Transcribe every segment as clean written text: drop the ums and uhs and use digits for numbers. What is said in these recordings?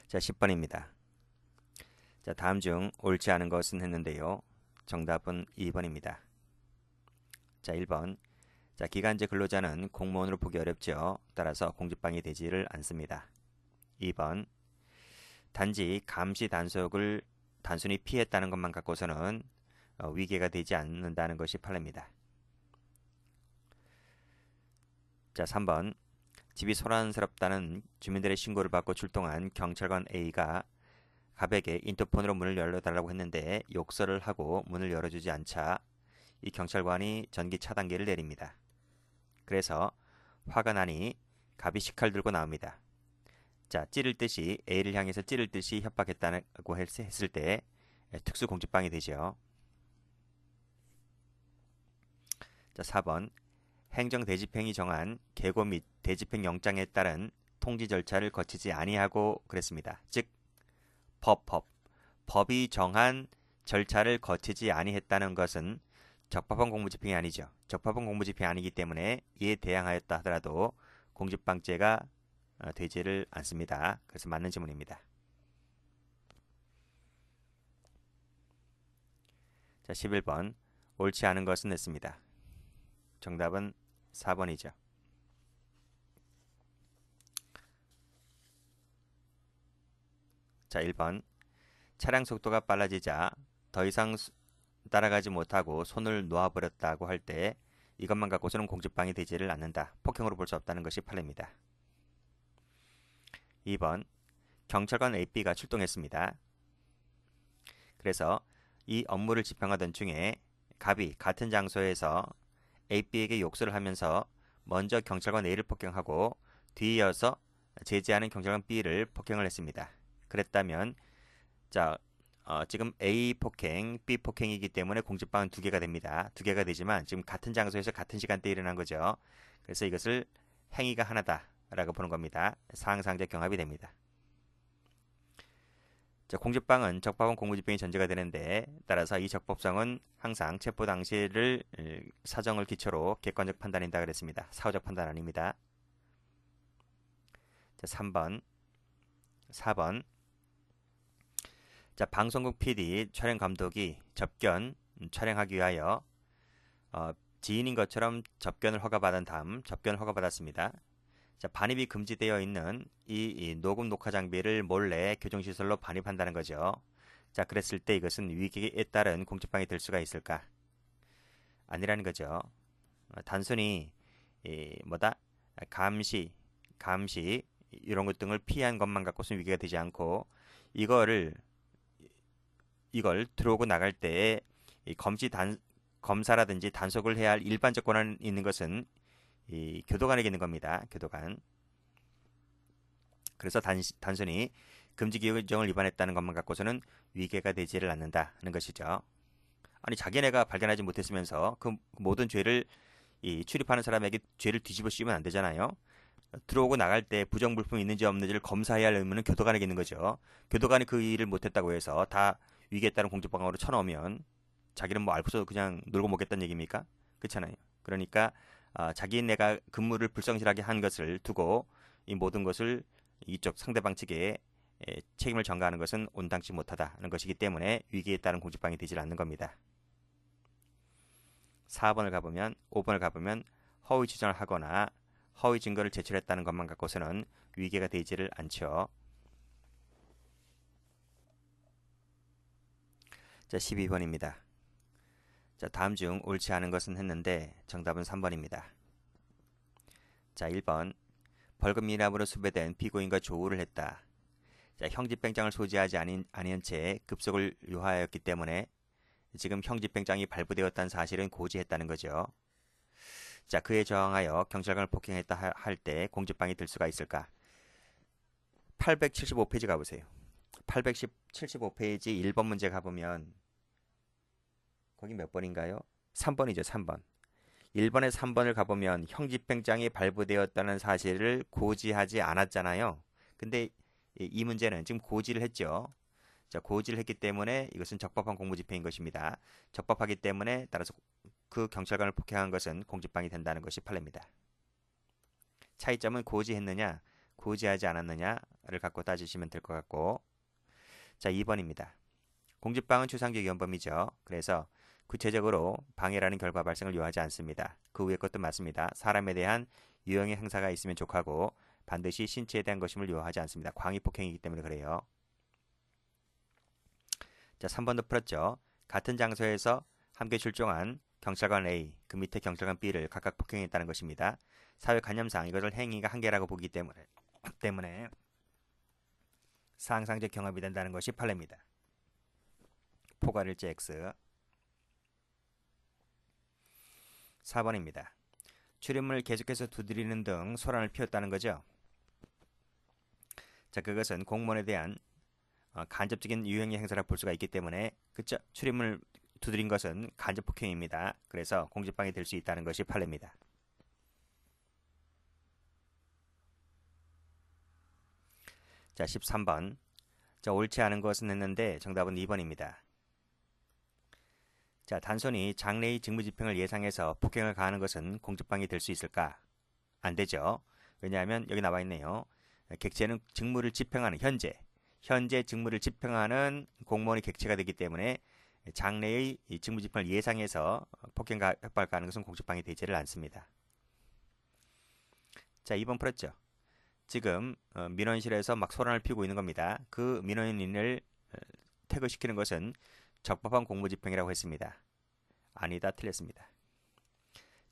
자, 10번입니다. 자, 다음 중 옳지 않은 것은 했는데요. 정답은 2번입니다. 자, 1번. 자, 기간제 근로자는 공무원으로 보기 어렵죠. 따라서 공직방해 되지를 않습니다. 2번. 단지 감시 단속을 단순히 피했다는 것만 갖고서는 위계가 되지 않는다는 것이 판례입니다. 자, 3번. 집이 소란스럽다는 주민들의 신고를 받고 출동한 경찰관 A가 갑에게 인터폰으로 문을 열어달라고 했는데 욕설을 하고 문을 열어주지 않자 이 경찰관이 전기 차단기를 내립니다. 그래서 화가 나니 갑이 식칼 들고 나옵니다. 자, 찌를 듯이 A를 향해서 찌를 듯이 협박했다고 했을 때 특수공직방해 되죠. 자, 4번. 행정대집행이 정한 계고 및 대집행 영장에 따른 통지 절차를 거치지 아니하고 그랬습니다. 즉 법이 정한 절차를 거치지 아니했다는 것은 적법한 공무집행이 아니죠. 적법한 공무집행이 아니기 때문에 이에 대항하였다 하더라도 공직방죄가 되지를 않습니다. 그래서 맞는 지문입니다. 자, 11번. 옳지 않은 것은 냈습니다. 정답은 4번이죠. 자, 1번. 차량 속도가 빨라지자 더 이상 따라가지 못하고 손을 놓아버렸다고 할 때 이것만 갖고서는 공직방해 되지를 않는다. 폭행으로 볼 수 없다는 것이 판례입니다. 2번. 경찰관 AB가 출동했습니다. 그래서 이 업무를 집행하던 중에 갑이 같은 장소에서 AB에게 욕설을 하면서 먼저 경찰관 A를 폭행하고 뒤이어서 제지하는 경찰관 B를 폭행을 했습니다. 그랬다면 자, 지금 A 폭행, B 폭행이기 때문에 공직방은 2개가 됩니다. 2개가 되지만 지금 같은 장소에서 같은 시간대에 일어난 거죠. 그래서 이것을 행위가 하나다라고 보는 겁니다. 상상적 경합이 됩니다. 자, 공직방은 적법한 공무집행이 전제가 되는데 따라서 이 적법성은 항상 체포 당시를 사정을 기초로 객관적 판단인다 그랬습니다. 사후적 판단 아닙니다. 자, 3번, 4번. 자, 방송국 PD 촬영 감독이 접견 촬영하기 위하여 지인인 것처럼 접견을 허가받은 다음 접견을 허가받았습니다. 자, 반입이 금지되어 있는 이 녹음 녹화 장비를 몰래 교정시설로 반입한다는 거죠. 자, 그랬을 때 이것은 위기에 따른 공직방해 될 수가 있을까? 아니라는 거죠. 단순히 감시 이런 것 등을 피한 것만 갖고서는 위기가 되지 않고 이걸 들어오고 나갈 때 검사라든지 단속을 해야 할 일반적 권한이 있는 것은 이 교도관에게 있는 겁니다. 교도관. 그래서 단순히 금지 규정을 위반했다는 것만 갖고서는 위계가 되지를 않는다는 것이죠. 아니, 자기네가 발견하지 못했으면서 그 모든 죄를 출입하는 사람에게 죄를 뒤집어 씌우면 안 되잖아요. 들어오고 나갈 때 부정불품이 있는지 없는지를 검사해야 할 의무는 교도관에게 있는 거죠. 교도관이 그 일을 못했다고 해서 다 위계에 따른 공직방해로 쳐넣으면 자기는 뭐 알고서 그냥 놀고 먹겠다는 얘기입니까? 그렇잖아요. 그러니까 자기네가 근무를 불성실하게 한 것을 두고 이 모든 것을 이쪽 상대방 측에 책임을 전가하는 것은 온당치 못하다는 것이기 때문에 위기에 따른 공직방해 되지 않는 겁니다. 4번을 가보면 5번을 가보면 허위 주장을 하거나 허위 증거를 제출했다는 것만 갖고서는 위계가 되지를 않죠. 자, 12번입니다. 자, 다음 중 옳지 않은 것은 했는데 정답은 3번입니다. 자, 1번. 벌금 미납으로 수배된 피고인과 조우를 했다. 자, 형집행장을 소지하지 아니한 채 급속을 유하였기 때문에 지금 형집행장이 발부되었다는 사실은 고지했다는 거죠. 자, 그에 저항하여 경찰관을 폭행했다 할 때 공직방해 될 수가 있을까? 875페이지 가보세요. 875페이지 1번 문제 가보면 거기 몇 번인가요? 3번이죠. 3번. 1번에 3번을 가보면 형집행장이 발부되었다는 사실을 고지하지 않았잖아요. 근데 이 문제는 지금 고지를 했죠. 자, 고지를 했기 때문에 이것은 적법한 공무집행인 것입니다. 적법하기 때문에 따라서 그 경찰관을 폭행한 것은 공직방해 된다는 것이 판례입니다. 차이점은 고지했느냐, 고지하지 않았느냐 갖고 따지시면 될 것 같고, 자 2번입니다. 공직방은 추상적 위헌범이죠. 그래서 구체적으로 방해라는 결과 발생을 요하지 않습니다. 그 위의 것도 맞습니다. 사람에 대한 유형의 행사가 있으면 족하고 반드시 신체에 대한 것임을 요하지 않습니다. 광의폭행이기 때문에 그래요. 자 3번도 풀었죠. 같은 장소에서 함께 출동한 경찰관 A, 그 밑에 경찰관 B를 각각 폭행했다는 것입니다. 사회관념상 이것을 행위가 한계라고 보기 때문에 상상적 경합이 된다는 것이 판례입니다. 포괄일제 X. 4번입니다. 출입문을 계속해서 두드리는 등 소란을 피웠다는 거죠. 자, 그것은 공무원에 대한 간접적인 유형의 행사라 볼 수가 있기 때문에 그쵸? 출입문을 두드린 것은 간접 폭행입니다. 그래서 공직방해 될 수 있다는 것이 판례입니다. 자, 13번. 자, 옳지 않은 것은 했는데 정답은 2번입니다. 자, 단순히 장래의 직무집행을 예상해서 폭행을 가하는 것은 공직방해 될 수 있을까? 안 되죠. 왜냐하면 여기 나와 있네요. 객체는 직무를 집행하는 현재 직무를 집행하는 공무원이 객체가 되기 때문에 장래의 직무 집행을 예상해서 폭행과 협박을 가하는 것은 공직방해 되지를 않습니다. 자, 2번 풀었죠. 지금 민원실에서 막 소란을 피우고 있는 겁니다. 그 민원인을 퇴거시키는 것은 적법한 공무집행이라고 했습니다. 아니다, 틀렸습니다.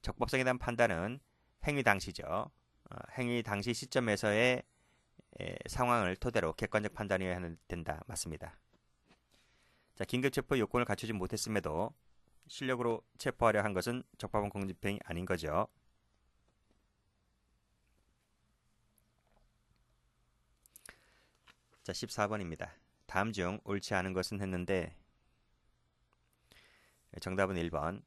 적법성에 대한 판단은 행위 당시죠. 행위 당시 시점에서의 상황을 토대로 객관적 판단이어야 된다. 맞습니다. 자, 긴급체포 요건을 갖추지 못했음에도 실력으로 체포하려 한 것은 적법한 공무집행이 아닌 거죠. 자, 14번입니다. 다음 중 옳지 않은 것은 했는데 정답은 1번.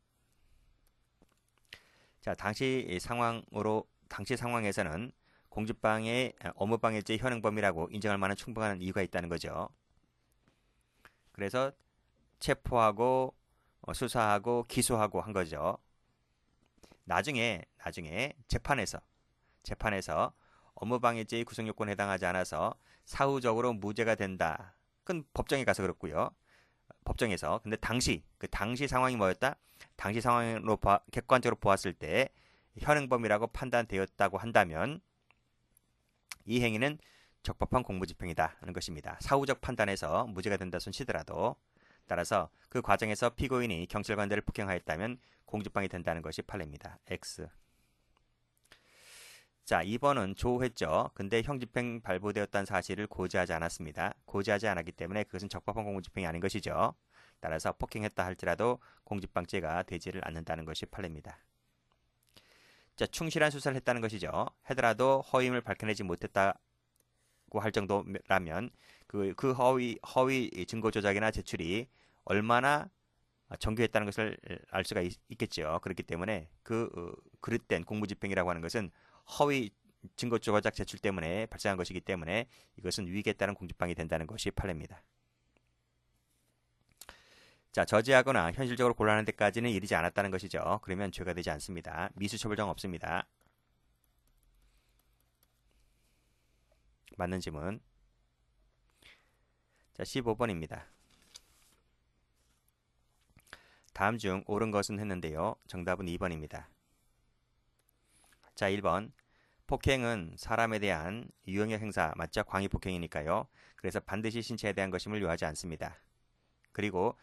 자, 당시 상황에서는 공직방해, 업무방해죄 현행범이라고 인정할 만한 충분한 이유가 있다는 거죠. 그래서 체포하고 수사하고 기소하고 한 거죠. 나중에 재판에서 업무방해죄의 구성요건에 해당하지 않아서 사후적으로 무죄가 된다. 그건 법정에 가서 그렇고요. 법정에서. 근데 당시 상황이 뭐였다? 당시 상황으로 객관적으로 보았을 때 현행범이라고 판단되었다고 한다면 이 행위는 적법한 공무집행이다 하는 것입니다. 사후적 판단에서 무죄가 된다 손치더라도 따라서 그 과정에서 피고인이 경찰관들을 폭행하였다면 공직방해 된다는 것이 판례입니다. X. 자, 2번은 조우했죠. 근데 형집행 발부되었다는 사실을 고지하지 않았습니다. 고지하지 않았기 때문에 그것은 적법한 공무집행이 아닌 것이죠. 따라서 폭행했다 할지라도 공직방죄가 되지를 않는다는 것이 판례입니다. 자, 충실한 수사를 했다는 것이죠. 하더라도 허위임을 밝혀내지 못했다고 할 정도라면 그 허위 증거 조작이나 제출이 얼마나 정교했다는 것을 알 수가 있겠죠. 그렇기 때문에 그릇된 공무집행이라고 하는 것은 허위 증거 조작 제출 때문에 발생한 것이기 때문에 이것은 위기에 따른 공직방해 된다는 것이 판례입니다. 자, 저지하거나 현실적으로 곤란한 데까지는 이르지 않았다는 것이죠. 그러면 죄가 되지 않습니다. 미수처벌정 없습니다. 맞는 지문. 자, 15번입니다. 다음 중 옳은 것은 했는데요. 정답은 2번입니다. 자, 1번. 폭행은 사람에 대한 유형의 행사, 맞죠? 광의폭행이니까요. 그래서 반드시 신체에 대한 것임을 요하지 않습니다. 그리고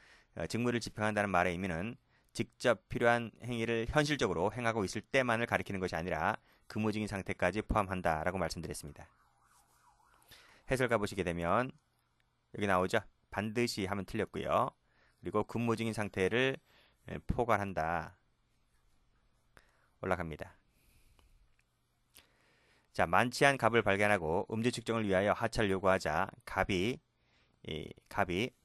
직무를 집행한다는 말의 의미는 직접 필요한 행위를 현실적으로 행하고 있을 때만을 가리키는 것이 아니라 근무 중인 상태까지 포함한다라고 말씀드렸습니다. 해설 가보시게 되면 여기 나오죠? 반드시 하면 틀렸고요. 그리고 근무 중인 상태를 포괄한다. 올라갑니다. 자, 만취한 갑을 발견하고 음주 측정을 위하여 하차를 요구하자 갑이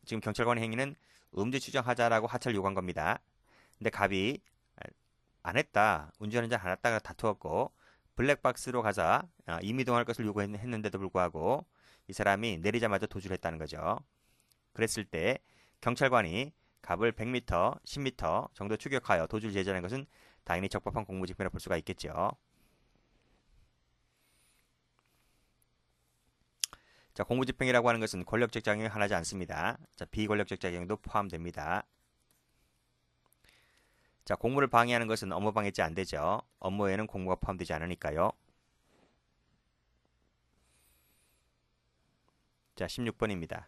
지금 경찰관의 행위는 음주 추정하자라고 하차를 요구한 겁니다. 근데 갑이 안 했다. 운전한 안 했다가 다투었고 블랙박스로 가자 임의동할 것을 요구했는데도 불구하고 이 사람이 내리자마자 도주를 했다는 거죠. 그랬을 때 경찰관이 갑을 100m, 10m 정도 추격하여 도주를 제지하는 것은 당연히 적법한 공무집행이라고 볼 수가 있겠죠. 자, 공무집행이라고 하는 것은 권력적 작용이 하나지 않습니다. 자, 비권력적 작용도 포함됩니다. 자, 공무를 방해하는 것은 업무 방해죄 안 되죠. 업무에는 공무가 포함되지 않으니까요. 자, 16번입니다.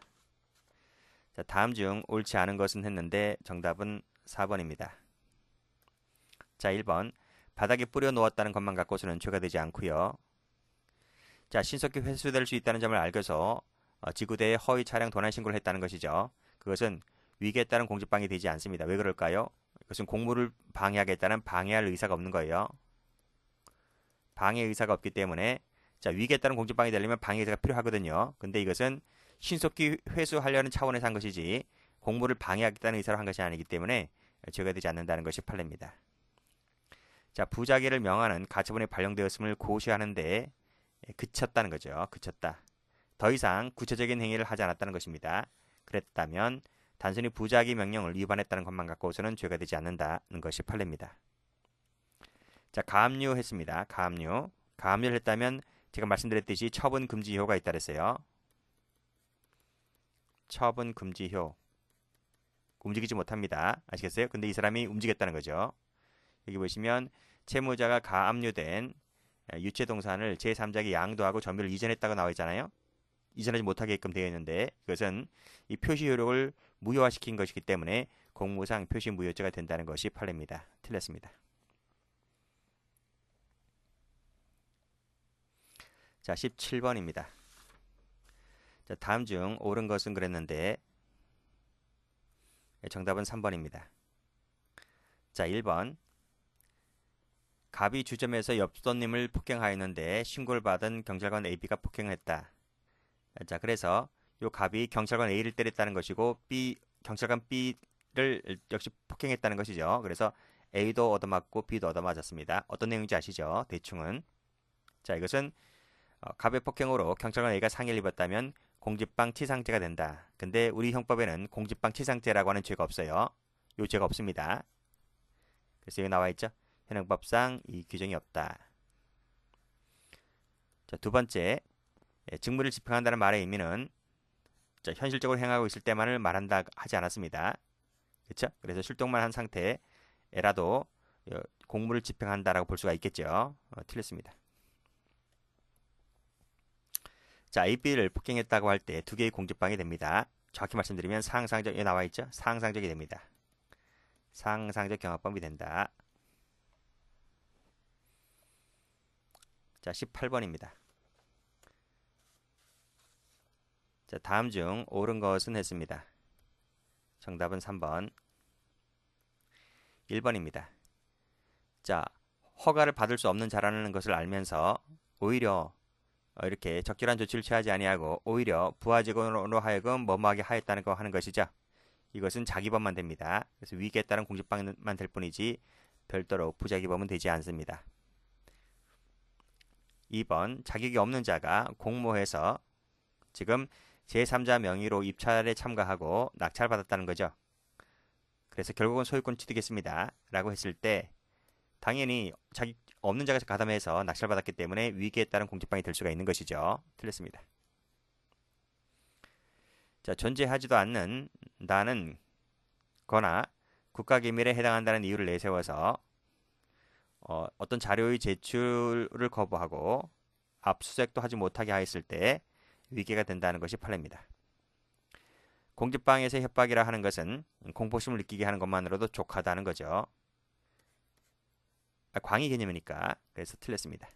자, 다음 중 옳지 않은 것은 했는데 정답은 4번입니다. 자, 1번. 바닥에 뿌려 놓았다는 것만 갖고서는 죄가 되지 않고요. 자, 신속히 회수될 수 있다는 점을 알고서 지구대에 허위 차량 도난 신고를 했다는 것이죠. 그것은 위계에 따른 공직방해 되지 않습니다. 왜 그럴까요? 그것은 공무를 방해하겠다는 방해할 의사가 없는 거예요. 방해 의사가 없기 때문에 자, 위계에 따른 공직방해 되려면 방해 의사가 필요하거든요. 근데 이것은 신속히 회수하려는 차원에서 한 것이지 공무를 방해하겠다는 의사로 한 것이 아니기 때문에 죄가 되지 않는다는 것이 판례입니다. 자, 부자계를 명하는 가처분이 발령되었음을 고시하는데 그쳤다는 거죠. 그쳤다. 더 이상 구체적인 행위를 하지 않았다는 것입니다. 그랬다면 단순히 부자기 명령을 위반했다는 것만 갖고서는 죄가 되지 않는다는 것이 판례입니다. 자, 가압류했습니다. 가압류. 가압류를 했다면 제가 말씀드렸듯이 처분 금지효가 있다 그랬어요. 처분 금지효. 움직이지 못합니다. 아시겠어요? 근데 이 사람이 움직였다는 거죠. 여기 보시면 채무자가 가압류된 유체동산을 제3자에게 양도하고 점유를 이전했다고 나와 있잖아요. 이전하지 못하게끔 되어 있는데 이것은 이 표시 효력을 무효화시킨 것이기 때문에 공무상 표시 무효죄가 된다는 것이 판례입니다. 틀렸습니다. 자, 17번입니다. 자, 다음 중 옳은 것은 그랬는데 정답은 3번입니다. 자, 1번. 갑이 주점에서 옆 손님을 폭행하였는데 신고를 받은 경찰관 AB가 폭행을 했다. 자, 그래서 요 갑이 경찰관 A를 때렸다는 것이고 경찰관 B를 역시 폭행했다는 것이죠. 그래서 A도 얻어맞고 B도 얻어맞았습니다. 어떤 내용인지 아시죠? 대충은. 자, 이것은 갑의 폭행으로 경찰관 A가 상해를 입었다면 공직방 치상죄가 된다. 근데 우리 형법에는 공직방 치상죄라고 하는 죄가 없어요. 요 죄가 없습니다. 그래서 여기 나와 있죠. 현행법상 이 규정이 없다. 자, 두 번째. 직무를 집행한다는 말의 의미는 자, 현실적으로 행하고 있을 때만을 말한다 하지 않았습니다. 그렇죠? 그래서 출동만 한 상태에라도 공무를 집행한다라고 볼 수가 있겠죠. 틀렸습니다. 자, AB를 폭행했다고 할 때 두 개의 공직방이 됩니다. 정확히 말씀드리면 상상적, 여기 나와 있죠? 상상적이 됩니다. 상상적 경합범이 된다. 자, 18번입니다. 자, 다음 중 옳은 것은 했습니다. 정답은 3번. 1번입니다. 자, 허가를 받을 수 없는 자라는 것을 알면서 오히려 이렇게 적절한 조치를 취하지 아니하고 오히려 부하 직원으로 하여금 머무하게 하였다는 거 하는 것이죠. 이것은 자기범만 됩니다. 그래서 위계에 따른 공직방해만 될 뿐이지 별도로 부자기범은 되지 않습니다. 2번. 자격이 없는 자가 공모해서 지금 제3자 명의로 입찰에 참가하고 낙찰받았다는 거죠. 그래서 결국은 소유권 취득했습니다. 라고 했을 때 당연히 자격 없는 자가 가담해서 낙찰받았기 때문에 위기에 따른 공직방해 될 수가 있는 것이죠. 틀렸습니다. 자, 존재하지도 않는다는 거나 국가기밀에 해당한다는 이유를 내세워서 어떤 자료의 제출을 거부하고 압수수색도 하지 못하게 하였을 때 위기가 된다는 것이 판례입니다. 공직방해에서 협박이라 하는 것은 공포심을 느끼게 하는 것만으로도 족하다는 거죠. 광의 개념이니까. 그래서 틀렸습니다.